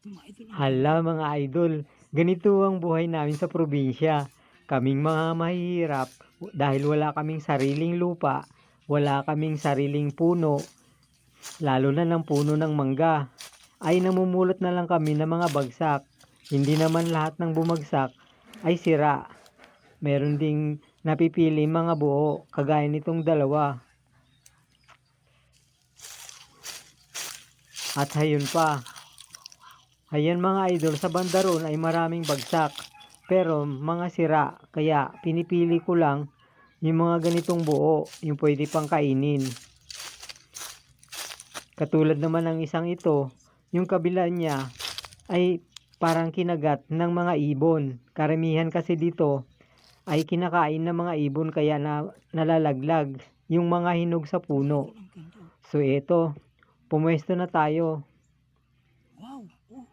mga idol. Hala mga idol, ganito ang buhay namin sa probinsya. Kaming mga mahihirap dahil wala kaming sariling lupa, wala kaming sariling puno, lalo na ng puno ng mangga. Ay namumulot na lang kami ng mga bagsak. Hindi naman lahat ng bumagsak ay sira. Meron ding napipili mga buo, kagaya nitong dalawa. At hayun pa. Ayan mga idol, sa banda roon ay maraming bagsak. Pero mga sira, kaya pinipili ko lang yung mga ganitong buo, yung pwede pang kainin. Katulad naman ng isang ito, yung kabila niya ay parang kinagat ng mga ibon. Karamihan kasi dito ay kinakain ng mga ibon kaya nalalaglag yung mga hinog sa puno. So ito, pumwesto na tayo. Wow. Oh.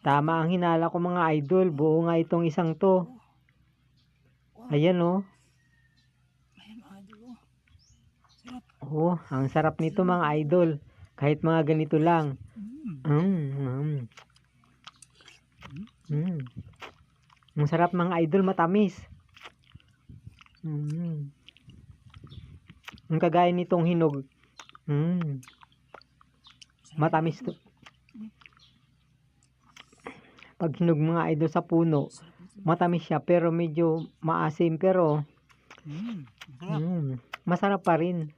Tama ang hinala ko mga idol, buo nga itong isang to. Wow. Ayan oh. Ayan idol. Oh. Sarap. Oh, ang sarap nito mga idol. Kahit mga ganito lang. Ang sarap mga idol, matamis. Ang kagaya nitong hinog. Matamis to. Pag hinog mga idol sa puno, matamis siya pero medyo maasim pero masarap pa rin.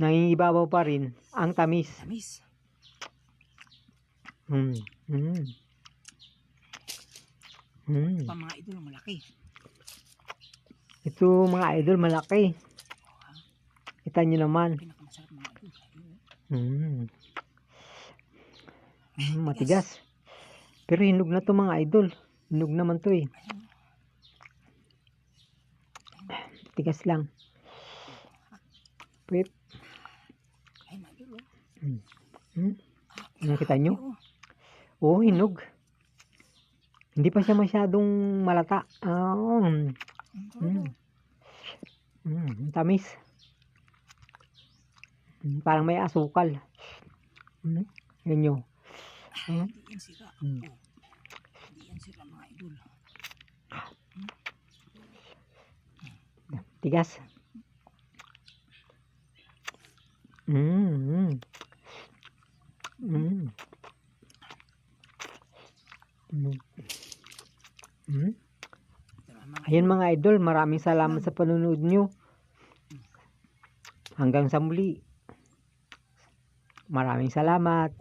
Nangingibabaw pa rin ang tamis. Tamis. Pa mga idol, malaki. Ito mga idol, malaki. Kita nyo naman. Pinakamasarap mga idol. Matigas. Pero hinog na to mga idol. Hinog naman to eh. Tigas lang. Pwede. Ay mga idol. Nakita nyo? Oo, hinog. Hindi pa siya masyadong malata. Tamis. Parang may asukal. Yan nyo. Hindi yan sira. Hindi yan sira mga idol. Tigas. Ayun mga idol, maraming salamat sa panonood nyo. Hanggang sa muli. Maraming salamat.